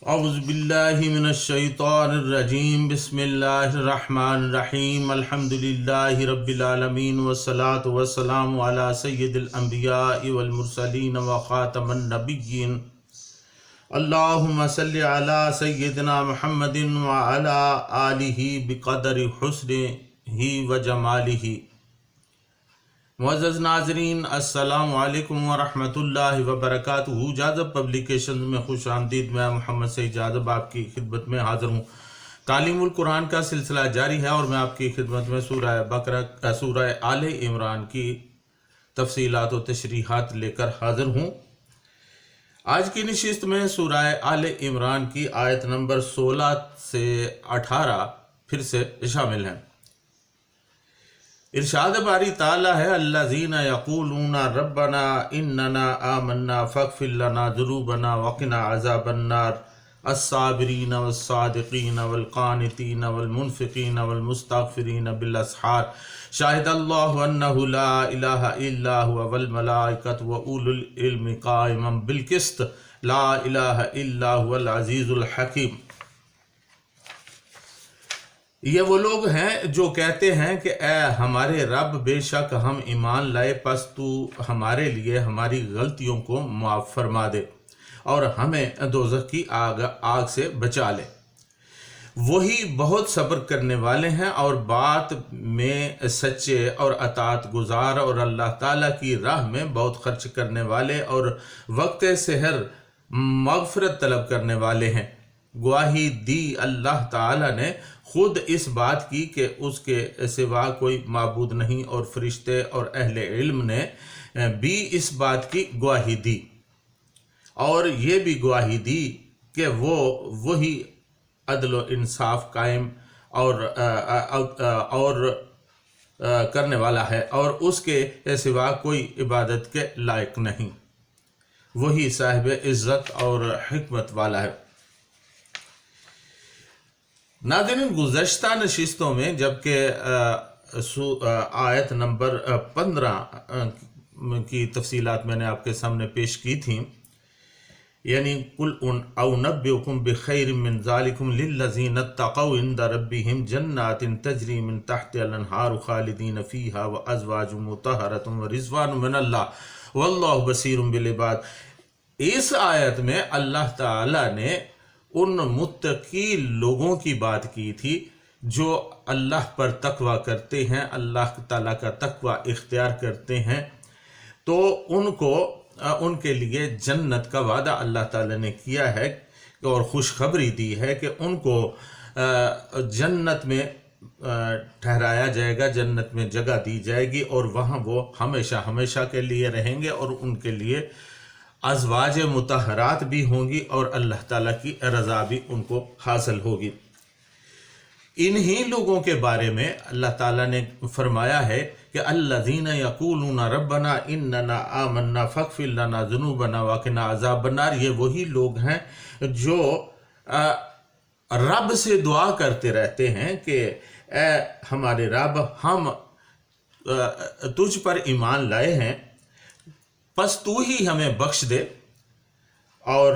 اعوذ باللہ من الشیطان الرجیم بسم اللہ الرحمن الرحیم الحمد للہ رب العالمین والصلاة والسلام علی سید الانبیاء والمرسلین وخاتم النبیین اللہم صلی علی سیدنا محمد وعلی آلہ بقدر حسنہ وجمالہ۔ معزز ناظرین، السلام علیکم ورحمۃ اللہ وبرکاتہ۔ جاذب پبلیکیشنز میں خوش آمدید۔ میں محمد سعید جاذب آپ کی خدمت میں حاضر ہوں۔ تعلیم القرآن کا سلسلہ جاری ہے اور میں آپ کی خدمت میں سورہ آل عمران کی تفصیلات و تشریحات لے کر حاضر ہوں۔ آج کی نشست میں سورہ آل عمران کی آیت نمبر 16 سے 18 پھر سے شامل ہیں۔ ارشاد باری تعالیٰ ہے، الذین یقولون ربنا اننا آمنا فاغفر لنا ذنوبنا وقنا عذاب النار الصابرین والصادقین والقانتین والمنفقین والمستغفرین بالاسحار شاہد اللہ انہ لا الہ الا هو والملائکۃ واولو العلم قائما بالقسط لا الہ الا هو العزیز الحکیم۔ یہ وہ لوگ ہیں جو کہتے ہیں کہ اے ہمارے رب، بے شک ہم ایمان لائے، پس تو ہمارے لیے ہماری غلطیوں کو معاف فرما دے اور ہمیں دوزخ کی آگ سے بچا لے۔ وہی بہت صبر کرنے والے ہیں اور بات میں سچے اور اطاعت گزار، اور اللہ تعالیٰ کی راہ میں بہت خرچ کرنے والے اور وقت سحر مغفرت طلب کرنے والے ہیں۔ گواہی دی اللہ تعالیٰ نے خود اس بات کی کہ اس کے سوا کوئی معبود نہیں، اور فرشتے اور اہل علم نے بھی اس بات کی گواہی دی، اور یہ بھی گواہی دی کہ وہی عدل و انصاف قائم اور کرنے والا ہے، اور اس کے سوا کوئی عبادت کے لائق نہیں، وہی صاحب عزت اور حکمت والا ہے۔ ناظرین، گزشتہ نشستوں میں جبکہ آیت نمبر 15 کی تفصیلات میں نے آپ کے سامنے پیش کی تھیں، یعنی قل اونبئکم بخیر من ذالکم للذین اتقوا عند ربہم جنات تجری من تحتہا الانہار خالدین فیہا وازواج مطہرۃ ورضوان من اللہ واللہ بصیر بالعباد۔ اس آیت میں اللہ تعالیٰ نے ان متقی لوگوں کی بات کی تھی جو اللہ پر تقوی کرتے ہیں، اللہ تعالیٰ کا تقوی اختیار کرتے ہیں، تو ان کے لیے جنت کا وعدہ اللہ تعالیٰ نے کیا ہے اور خوشخبری دی ہے کہ ان کو جنت میں ٹھہرایا جائے گا، جنت میں جگہ دی جائے گی، اور وہاں وہ ہمیشہ ہمیشہ کے لیے رہیں گے، اور ان کے لیے ازواج مطہرات بھی ہوں گی، اور اللہ تعالیٰ کی رضا بھی ان کو حاصل ہوگی۔ انہی لوگوں کے بارے میں اللہ تعالیٰ نے فرمایا ہے کہ الذین یقولون ربنا اننا آمنا فاغفر لنا ذنوبنا وقنا عذاب النار۔ یہ وہی لوگ ہیں جو رب سے دعا کرتے رہتے ہیں کہ اے ہمارے رب، ہم تجھ پر ایمان لائے ہیں، پس تو ہی ہمیں بخش دے اور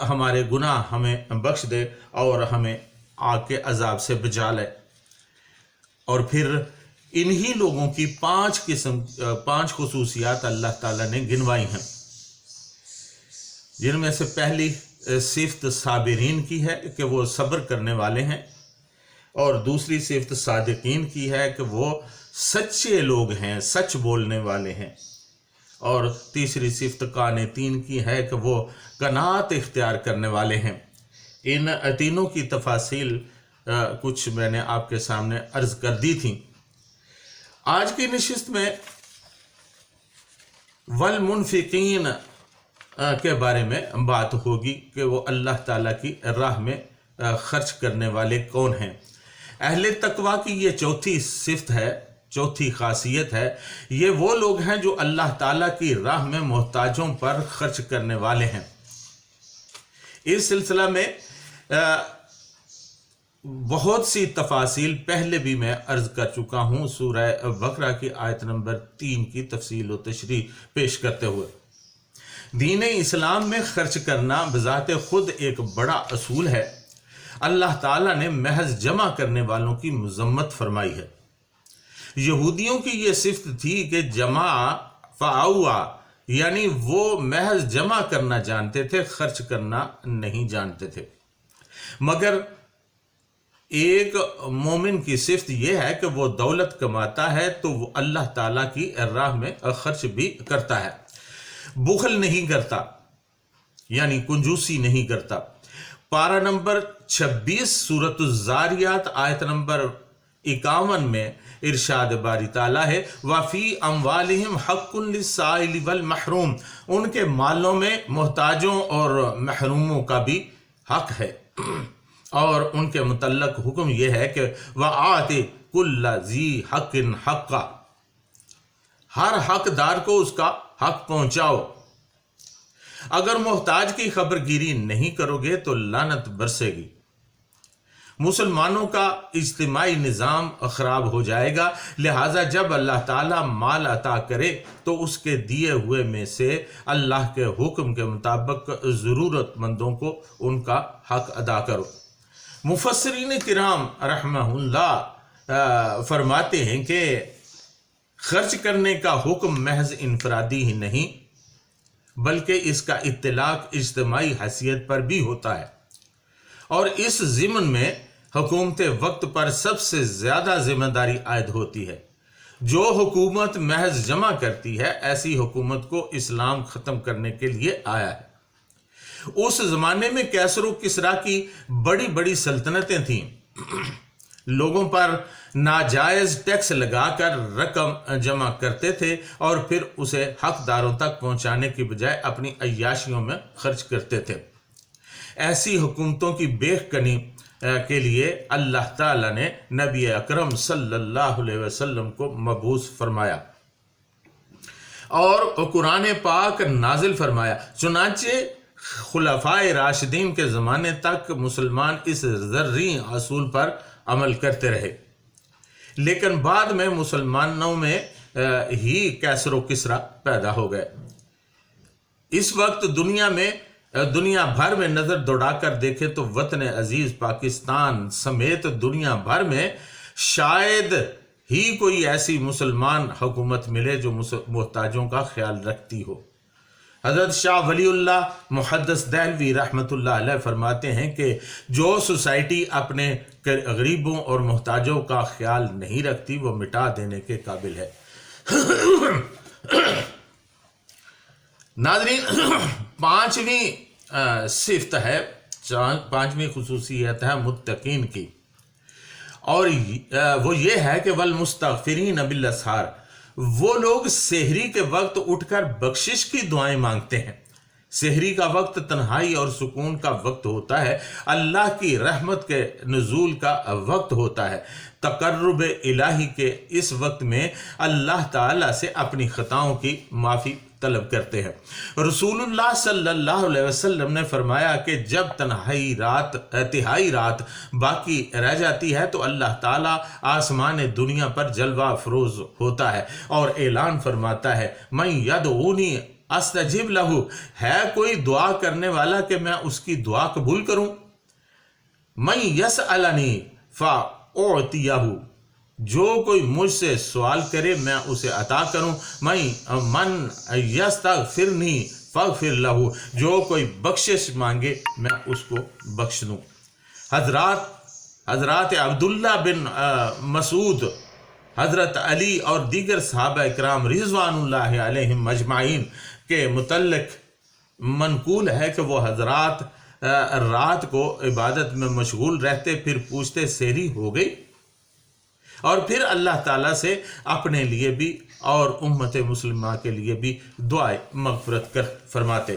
ہمارے گناہ ہمیں بخش دے اور ہمیں آگ کے عذاب سے بچا لے۔ اور پھر انہی لوگوں کی 5 خصوصیات اللہ تعالیٰ نے گنوائی ہیں، جن میں سے پہلی صفت صابرین کی ہے کہ وہ صبر کرنے والے ہیں، اور دوسری صفت صادقین کی ہے کہ وہ سچے لوگ ہیں، سچ بولنے والے ہیں، اور تیسری صفت قانتین کی ہے کہ وہ قناعت اختیار کرنے والے ہیں۔ ان تینوں کی تفاصیل کچھ میں نے آپ کے سامنے عرض کر دی تھی۔ آج کی نشست میں والمنفقین کے بارے میں بات ہوگی کہ وہ اللہ تعالیٰ کی راہ میں خرچ کرنے والے کون ہیں۔ اہل تقویٰ کی یہ چوتھی صفت ہے، چوتھی خاصیت ہے۔ یہ وہ لوگ ہیں جو اللہ تعالیٰ کی راہ میں محتاجوں پر خرچ کرنے والے ہیں۔ اس سلسلہ میں بہت سی تفاصیل پہلے بھی میں عرض کر چکا ہوں سورہ بقرہ کی آیت نمبر 3 کی تفصیل و تشریح پیش کرتے ہوئے۔ دین اسلام میں خرچ کرنا بذات خود ایک بڑا اصول ہے۔ اللہ تعالیٰ نے محض جمع کرنے والوں کی مذمت فرمائی ہے۔ یہودیوں کی یہ صفت تھی کہ جمع فاؤا، یعنی وہ محض جمع کرنا جانتے تھے، خرچ کرنا نہیں جانتے تھے۔ مگر ایک مومن کی صفت یہ ہے کہ وہ دولت کماتا ہے تو وہ اللہ تعالیٰ کی راہ میں خرچ بھی کرتا ہے، بخل نہیں کرتا، یعنی کنجوسی نہیں کرتا۔ پارہ نمبر 26 سورۃ الزاریات آیت نمبر 51 میں ارشاد باری تعالیٰ ہے وَفِي أَمْوَالِهِمْ حَقٌّ لِلسَّائِلِ وَالْمَحْرُومِ، ان کے مالوں میں محتاجوں اور محروموں کا بھی حق ہے، اور ان کے متعلق حکم یہ ہے کہ وَآتِ كُلَّ ذِي حَقٍ حَقًّا، ہر حقدار کو اس کا حق پہنچاؤ۔ اگر محتاج کی خبر گیری نہیں کرو گے تو لعنت برسے گی۔ مسلمانوں کا اجتماعی نظام خراب ہو جائے گا، لہٰذا جب اللہ تعالیٰ مال عطا کرے تو اس کے دیے ہوئے میں سے اللہ کے حکم کے مطابق ضرورت مندوں کو ان کا حق ادا کرو۔ مفسرین کرام رحمہ اللہ فرماتے ہیں کہ خرچ کرنے کا حکم محض انفرادی ہی نہیں بلکہ اس کا اطلاق اجتماعی حیثیت پر بھی ہوتا ہے، اور اس ضمن میں حکومت وقت پر سب سے زیادہ ذمہ داری عائد ہوتی ہے۔ جو حکومت محض جمع کرتی ہے، ایسی حکومت کو اسلام ختم کرنے کے لیے آیا ہے۔ اس زمانے میں کیسر و کسریٰ کی بڑی بڑی سلطنتیں تھیں، لوگوں پر ناجائز ٹیکس لگا کر رقم جمع کرتے تھے اور پھر اسے حقداروں تک پہنچانے کی بجائے اپنی عیاشیوں میں خرچ کرتے تھے۔ ایسی حکومتوں کی بیخ کنی کے لیے اللہ تعالیٰ نے نبی اکرم صلی اللہ علیہ وسلم کو مبعوث فرمایا اور قرآن پاک نازل فرمایا۔ چنانچہ خلفائے راشدین کے زمانے تک مسلمان اس زرعی اصول پر عمل کرتے رہے، لیکن بعد میں مسلمانوں میں ہی کیسر و کسریٰ پیدا ہو گئے۔ اس وقت دنیا بھر میں نظر دوڑا کر دیکھے تو وطن عزیز پاکستان سمیت دنیا بھر میں شاید ہی کوئی ایسی مسلمان حکومت ملے جو محتاجوں کا خیال رکھتی ہو۔ حضرت شاہ ولی اللہ محدث دہلوی رحمۃ اللہ علیہ فرماتے ہیں کہ جو سوسائٹی اپنے غریبوں اور محتاجوں کا خیال نہیں رکھتی وہ مٹا دینے کے قابل ہے۔ ناظرین، پانچویں صفت ہے، پانچویں خصوصیت ہے متقین کی، اور وہ یہ ہے کہ والمستغفرین بالاسحار، وہ لوگ سحری کے وقت اٹھ کر بخشش کی دعائیں مانگتے ہیں۔ سحری کا وقت تنہائی اور سکون کا وقت ہوتا ہے، اللہ کی رحمت کے نزول کا وقت ہوتا ہے۔ تقرب الہی کے اس وقت میں اللہ تعالیٰ سے اپنی خطاؤں کی معافی طلب کرتے ہیں۔ رسول اللہ صلی اللہ علیہ وسلم نے فرمایا کہ جب تہائی رات باقی رہ جاتی ہے تو اللہ تعالیٰ آسمان دنیا پر جلوہ افروز ہوتا ہے اور اعلان فرماتا ہے من یدعونی استجب لہ، ہے کوئی دعا کرنے والا کہ میں اس کی دعا قبول کروں؟ من یسألنی فاعطیہ، جو کوئی مجھ سے سوال کرے میں اسے عطا کروں۔ من یستغفرنی فاغفر لہ، جو کوئی بخشش مانگے میں اس کو بخش دوں۔ حضرات عبداللہ بن مسعود، حضرت علی اور دیگر صحابہ اکرام رضوان اللہ علیہم اجمعین کے متعلق منقول ہے کہ وہ حضرات رات کو عبادت میں مشغول رہتے، پھر پوچھتے سحری ہو گئی، اور پھر اللہ تعالیٰ سے اپنے لیے بھی اور امت مسلمہ کے لیے بھی دعائے مغفرت کر فرماتے۔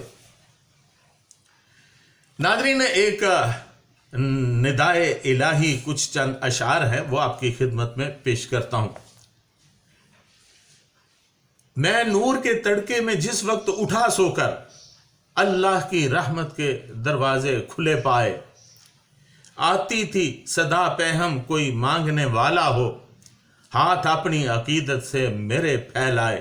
ناظرین، ایک ندائے الہی کچھ چند اشعار ہیں، وہ آپ کی خدمت میں پیش کرتا ہوں۔ میں نور کے تڑکے میں جس وقت اٹھا سو کر، اللہ کی رحمت کے دروازے کھلے پائے، آتی تھی صدا پہم کوئی مانگنے والا ہو، ہاتھ اپنی عقیدت سے میرے پھیلائے۔